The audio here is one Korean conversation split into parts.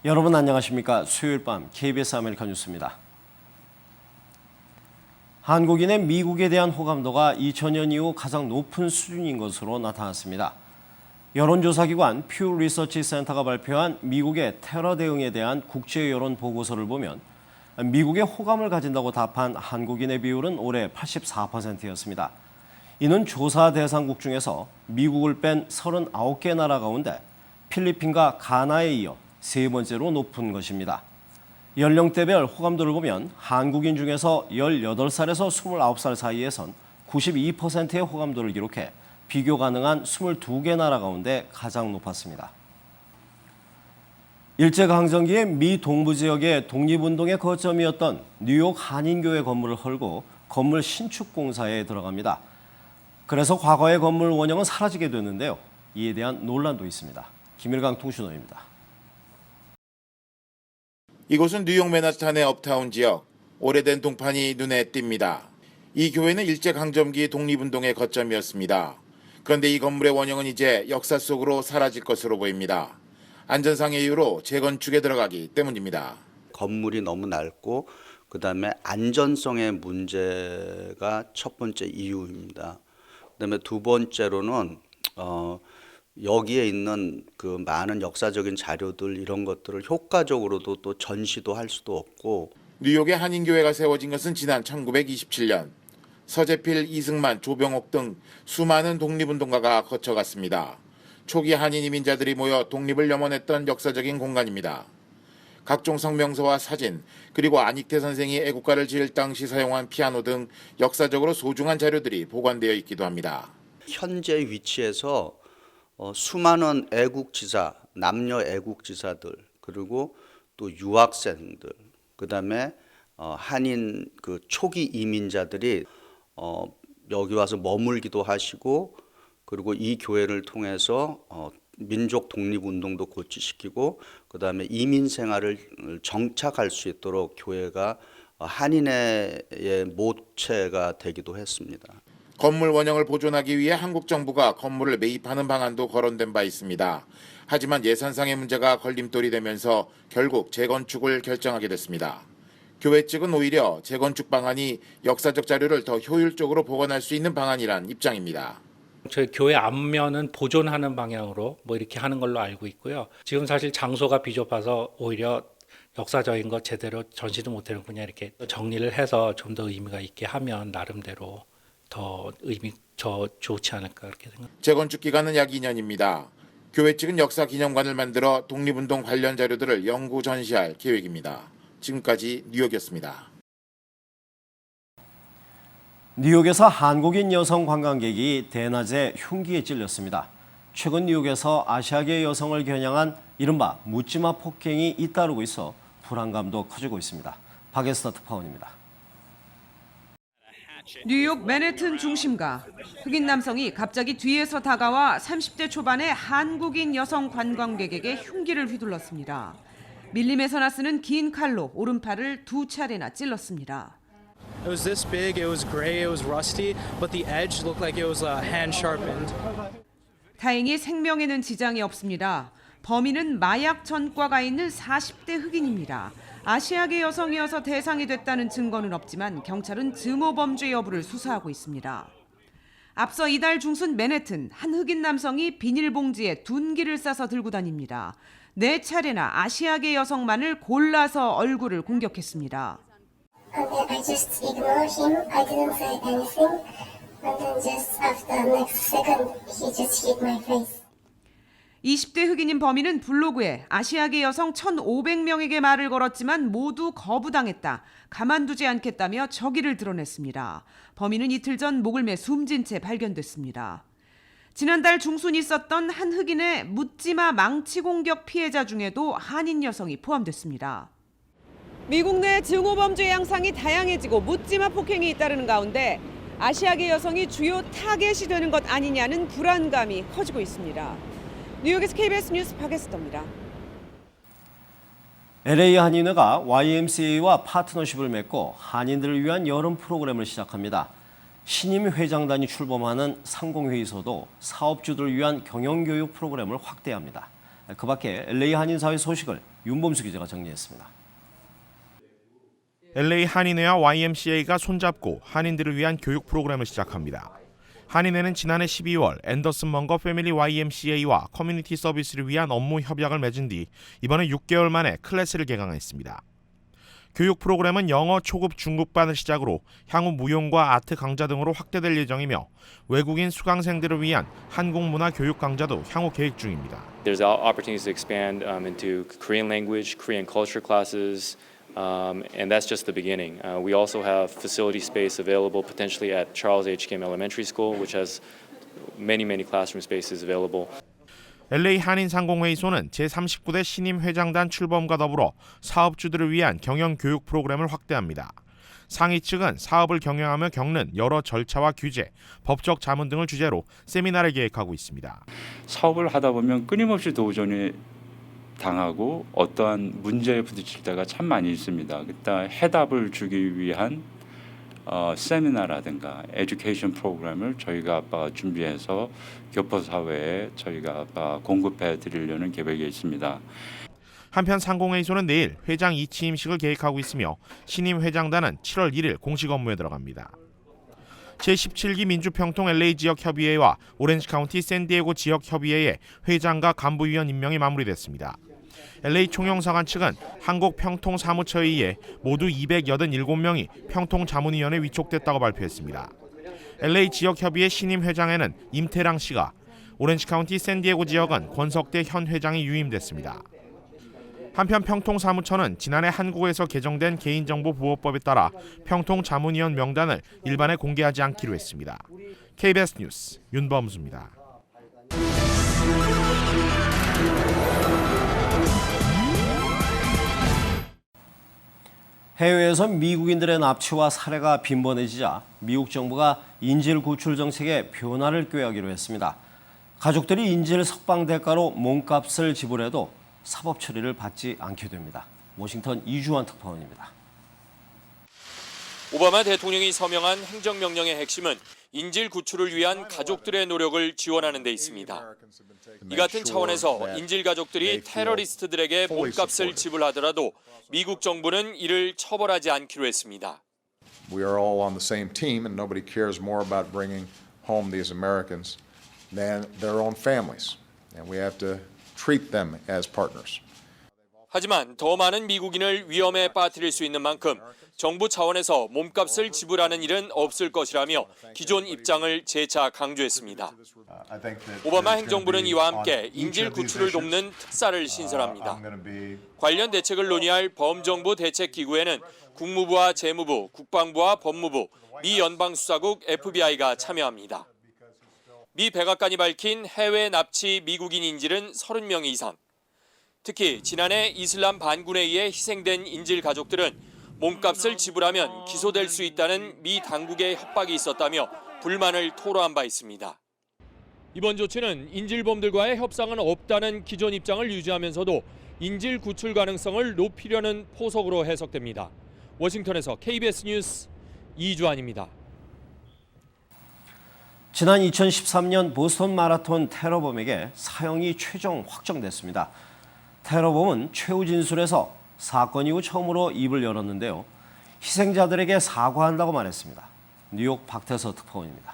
여러분 안녕하십니까? 수요일 밤 KBS 아메리카 뉴스입니다. 한국인의 미국에 대한 호감도가 2000년 이후 가장 높은 수준인 것으로 나타났습니다. 여론조사기관 퓨 리서치 센터가 발표한 미국의 테러 대응에 대한 국제 여론 보고서를 보면 미국에 호감을 가진다고 답한 한국인의 비율은 올해 84%였습니다. 이는 조사 대상국 중에서 미국을 뺀 39개 나라 가운데 필리핀과 가나에 이어 세 번째로 높은 것입니다. 연령대별 호감도를 보면 한국인 중에서 18살에서 29살 사이에선 92%의 호감도를 기록해 비교 가능한 22개 나라 가운데 가장 높았습니다. 일제강점기의 미 동부 지역의 독립운동의 거점이었던 뉴욕 한인교회 건물을 헐고 건물 신축 공사에 들어갑니다. 그래서 과거의 건물 원형은 사라지게 됐는데요. 이에 대한 논란도 있습니다. 김일강 통신원입니다. 이곳은 뉴욕 맨하탄의 업타운 지역, 오래된 동판이 눈에 띕니다. 이 교회는 일제강점기 독립운동의 거점이었습니다. 그런데 이 건물의 원형은 이제 역사 속으로 사라질 것으로 보입니다. 안전상의 이유로 재건축에 들어가기 때문입니다. 건물이 너무 낡고 그다음에 안전성의 문제가 첫 번째 이유입니다. 그다음에 두 번째로는 여기에 있는 그 많은 역사적인 자료들 이런 것들을 효과적으로도 또 전시도 할 수도 없고. 뉴욕의 한인교회가 세워진 것은 지난 1927년. 서재필, 이승만, 조병옥 등 수많은 독립운동가가 거쳐갔습니다. 초기 한인 이민자들이 모여 독립을 염원했던 역사적인 공간입니다. 각종 성명서와 사진, 그리고 안익태 선생이 애국가를 지을 당시 사용한 피아노 등 역사적으로 소중한 자료들이 보관되어 있기도 합니다. 현재 위치에서 수많은 애국지사, 남녀 애국지사들, 그리고 또 유학생들, 그다음에 한인 그 초기 이민자들이 여기 와서 머물기도 하시고, 그리고 이 교회를 통해서 민족 독립운동도 고취시키고, 그다음에 이민 생활을 정착할 수 있도록 교회가 한인의 모체가 되기도 했습니다. 건물 원형을 보존하기 위해 한국 정부가 건물을 매입하는 방안도 거론된 바 있습니다. 하지만 예산상의 문제가 걸림돌이 되면서 결국 재건축을 결정하게 됐습니다. 교회 측은 오히려 재건축 방안이 역사적 자료를 더 효율적으로 보관할 수 있는 방안이란 입장입니다. 저희 교회 앞면은 보존하는 방향으로 이렇게 하는 걸로 알고 있고요. 지금 사실 장소가 비좁아서 오히려 역사적인 것 제대로 전시도 못하는 그냥 이렇게 정리를 해서 좀 더 의미가 있게 하면 나름대로 더 좋지 않을까 그렇게 생각합니다. 재건축 기간은 약 2년입니다. 교회 측은 역사 기념관을 만들어 독립운동 관련 자료들을 영구 전시할 계획입니다. 지금까지 뉴욕이었습니다. 뉴욕에서 한국인 여성 관광객이 대낮에 흉기에 찔렸습니다. 최근 뉴욕에서 아시아계 여성을 겨냥한 이른바 묻지마 폭행이 잇따르고 있어 불안감도 커지고 있습니다. 박에스터 특파원입니다. 뉴욕 맨해튼 중심가, 흑인 남성이 갑자기 뒤에서 다가와 30대 초반의 한국인 여성 관광객에게 흉기를 휘둘렀습니다. 밀림에서나 쓰는 긴 칼로 오른팔을 2차례나 찔렀습니다. It was this big, it was gray, it was rusty, but the edge looked like it was hand sharpened. 다행히 생명에는 지장이 없습니다. 범인은 마약 전과가 있는 40대 흑인입니다. 아시아계 여성이어서 대상이 됐다는 증거는 없지만 경찰은 증오 범죄 여부를 수사하고 있습니다. 앞서 이달 중순 맨해튼 한 흑인 남성이 비닐봉지에 둔기를 싸서 들고 다닙니다. 4차례나 아시아계 여성만을 골라서 얼굴을 공격했습니다. I just ignored him. I didn't say anything. And then just after next second, he just hit my face. 20대 흑인인 범인은 블로그에 아시아계 여성 1,500명에게 말을 걸었지만 모두 거부당했다. 가만두지 않겠다며 저기를 드러냈습니다. 범인은 이틀 전 목을 매 숨진 채 발견됐습니다. 지난달 중순 있었던 한 흑인의 묻지마 망치 공격 피해자 중에도 한인 여성이 포함됐습니다. 미국 내 증오범죄 양상이 다양해지고 묻지마 폭행이 잇따르는 가운데 아시아계 여성이 주요 타겟이 되는 것 아니냐는 불안감이 커지고 있습니다. 뉴욕에서 KBS 뉴스 박에스더입니다. LA 한인회가 YMCA와 파트너십을 맺고 한인들을 위한 여름 프로그램을 시작합니다. 신임 회장단이 출범하는 상공회의소도 사업주들을 위한 경영교육 프로그램을 확대합니다. 그 밖에 LA 한인사회 소식을 윤범수 기자가 정리했습니다. LA 한인회와 YMCA가 손잡고 한인들을 위한 교육 프로그램을 시작합니다. 한인회는 지난해 12월 앤더슨 먼거 패밀리 YMCA와 커뮤니티 서비스를 위한 업무 협약을 맺은 뒤 이번에 6개월 만에 클래스를 개강했습니다. 교육 프로그램은 영어 초급 중급반을 시작으로 향후 무용과 아트 강좌 등으로 확대될 예정이며 외국인 수강생들을 위한 한국 문화 교육 강좌도 향후 계획 중입니다. There's opportunities to expand into Korean language, Korean culture classes, and that's just the beginning. We also have facility space available potentially at Charles H. Kim Elementary School, which has many classroom spaces available. LA 한인상공회의소는 제39대 신임 회장단 출범과 더불어 사업주들을 위한 경영 교육 프로그램을 확대합니다. 상위 측은 사업을 경영하며 겪는 여러 절차와 규제, 법적 자문 등을 주제로 세미나를 계획하고 있습니다. 사업을 하다 보면 끊임없이 도전이 당하고 어떠한 문제에 부딪힐 때가 참 많이 있습니다. 그때 해답을 주기 위한 세미나라든가 에듀케이션 프로그램을 저희가 준비해서 교포사회에 저희가 공급해 드리려는 계획이 있습니다. 한편 상공회의소는 내일 회장 이취임식을 계획하고 있으며 신임 회장단은 7월 1일 공식 업무에 들어갑니다. 제17기 민주평통 LA 지역협의회와 오렌지 카운티 샌디에고 지역협의회의 회장과 간부위원 임명이 마무리됐습니다. LA 총영사관 측은 한국평통사무처에 의해 모두 287명이 평통자문위원회에 위촉됐다고 발표했습니다. LA 지역협의회 신임 회장에는 임태랑 씨가, 오렌지 카운티 샌디에고 지역은 권석대 현 회장이 유임됐습니다. 한편 평통사무처는 지난해 한국에서 개정된 개인정보보호법에 따라 평통자문위원 명단을 일반에 공개하지 않기로 했습니다. KBS 뉴스 윤범수입니다. 해외에서 미국인들의 납치와 살해가 빈번해지자 미국 정부가 인질 구출 정책에 변화를 꾀하기로 했습니다. 가족들이 인질 석방 대가로 몸값을 지불해도 사법 처리를 받지 않게 됩니다. 워싱턴 이주환 특파원입니다. 오바마 대통령이 서명한 행정명령의 핵심은 인질 구출을 위한 가족들의 노력을 지원하는 데 있습니다. 이 같은 차원에서 인질 가족들이 테러리스트들에게 몸값을 지불하더라도 미국 정부는 이를 처벌하지 않기로 했습니다. We are all on the same team and nobody cares more about bringing home these Americans than their own families. And we have to treat them as partners. 하지만 더 많은 미국인을 위험에 빠뜨릴 수 있는 만큼 정부 차원에서 몸값을 지불하는 일은 없을 것이라며 기존 입장을 재차 강조했습니다. 오바마 행정부는 이와 함께 인질 구출을 돕는 특사를 신설합니다. 관련 대책을 논의할 범정부 대책기구에는 국무부와 재무부, 국방부와 법무부, 미 연방수사국 FBI가 참여합니다. 미 백악관이 밝힌 해외 납치 미국인 인질은 30명 이상. 특히 지난해 이슬람 반군에 의해 희생된 인질 가족들은 몸값을 지불하면 기소될 수 있다는 미 당국의 협박이 있었다며 불만을 토로한 바 있습니다. 이번 조치는 인질범들과의 협상은 없다는 기존 입장을 유지하면서도 인질 구출 가능성을 높이려는 포석으로 해석됩니다. 워싱턴에서 KBS 뉴스 이주환입니다. 지난 2013년 보스턴 마라톤 테러범에게 사형이 최종 확정됐습니다. 테러범은 최후 진술에서 사건 이후 처음으로 입을 열었는데요. 희생자들에게 사과한다고 말했습니다. 뉴욕 박태서 특파원입니다.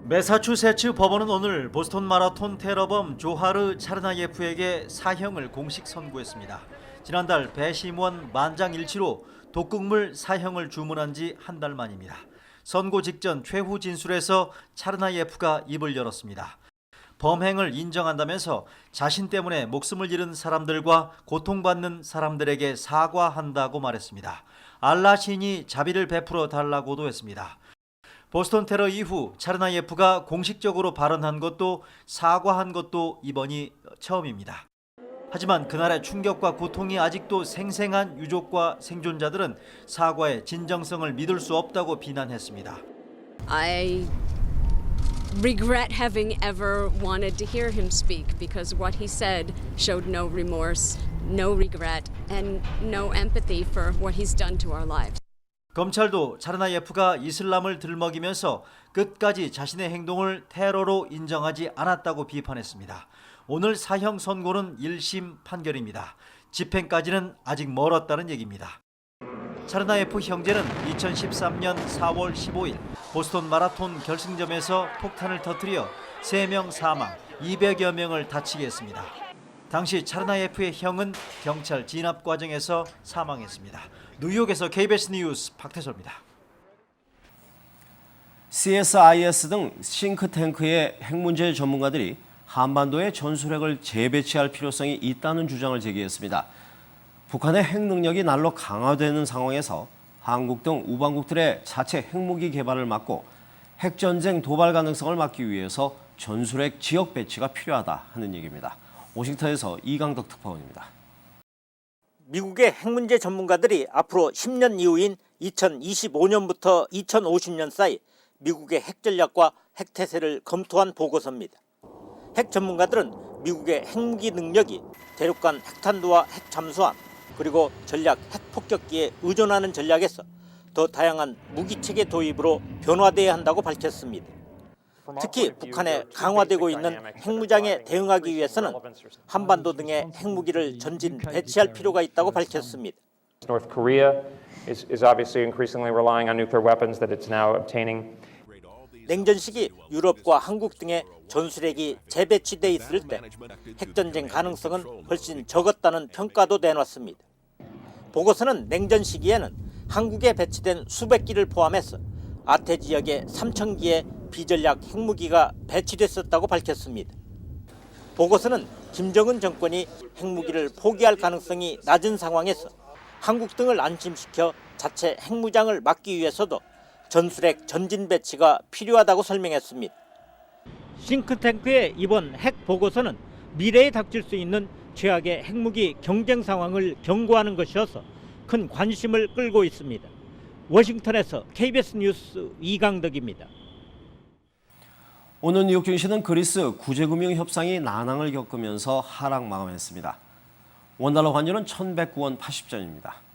매사추세츠 법원은 오늘 보스턴 마라톤 테러범 조하르 차르나예프에게 사형을 공식 선고했습니다. 지난달 배심원 만장일치로 독극물 사형을 주문한 지 한 달 만입니다. 선고 직전 최후 진술에서 차르나예프가 입을 열었습니다. 범행을 인정한다면서 자신 때문에 목숨을 잃은 사람들과 고통받는 사람들에게 사과한다고 말했습니다. 알라 신이 자비를 베풀어 달라고도 했습니다. 보스턴 테러 이후 차르나예프가 공식적으로 발언한 것도 사과한 것도 이번이 처음입니다. 하지만 그날의 충격과 고통이 아직도 생생한 유족과 생존자들은 사과의 진정성을 믿을 수 없다고 비난했습니다. I regret having ever wanted to hear him speak because what he said showed no remorse, no regret, and no empathy for what he's done to our lives. 검찰도 차르나예프가 이슬람을 들먹이면서 끝까지 자신의 행동을 테러로 인정하지 않았다고 비판했습니다. 오늘 사형 선고는 1심 판결입니다. 집행까지는 아직 멀었다는 얘기입니다. 차르나 F 형제는 2013년 4월 15일 보스턴 마라톤 결승점에서 폭탄을 터뜨려 3명 사망, 200여 명을 다치게 했습니다. 당시 차르나 F의 형은 경찰 진압 과정에서 사망했습니다. 뉴욕에서 KBS 뉴스 박태서입니다. CSIS 등 싱크탱크의 핵 문제 전문가들이 한반도에 전술핵을 재배치할 필요성이 있다는 주장을 제기했습니다. 북한의 핵 능력이 날로 강화되는 상황에서 한국 등 우방국들의 자체 핵무기 개발을 막고 핵전쟁 도발 가능성을 막기 위해서 전술핵 지역 배치가 필요하다 하는 얘기입니다. 워싱턴에서 이강덕 특파원입니다. 미국의 핵 문제 전문가들이 앞으로 10년 이후인 2025년부터 2050년 사이 미국의 핵 전략과 핵 태세를 검토한 보고서입니다. 핵 전문가들은 미국의 핵무기 능력이 대륙간 핵탄두와 핵 잠수함 그리고 전략 핵 폭격기에 의존하는 전략에서 더 다양한 무기체계 도입으로 변화돼야 한다고 밝혔습니다. 특히 북한의 강화되고 있는 핵무장에 대응하기 위해서는 한반도 등의 핵무기를 전진 배치할 필요가 있다고 밝혔습니다. North Korea is obviously increasingly relying on nuclear weapons that it's now obtaining. 냉전 시기 유럽과 한국 등의 전술핵이 재배치돼 있을 때 핵전쟁 가능성은 훨씬 적었다는 평가도 내놨습니다. 보고서는 냉전 시기에는 한국에 배치된 수백 기를 포함해서 아태 지역에 3,000기의 비전략 핵무기가 배치됐었다고 밝혔습니다. 보고서는 김정은 정권이 핵무기를 포기할 가능성이 낮은 상황에서 한국 등을 안심시켜 자체 핵무장을 막기 위해서도 전술핵 전진 배치가 필요하다고 설명했습니다. 싱크탱크의 이번 핵 보고서는 미래에 닥칠 수 있는 최악의 핵무기 경쟁 상황을 경고하는 것이어서 큰 관심을 끌고 있습니다. 워싱턴에서 KBS 뉴스 이강덕입니다. 오늘 뉴욕 증시는 그리스 구제금융 협상이 난항을 겪으면서 하락 마감했습니다. 원달러 환율은 1,109원 80전입니다.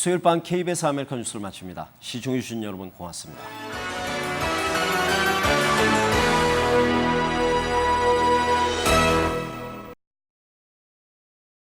수요일 밤 KBS 아메리카 뉴스를 마칩니다. 시청해주신 여러분 고맙습니다.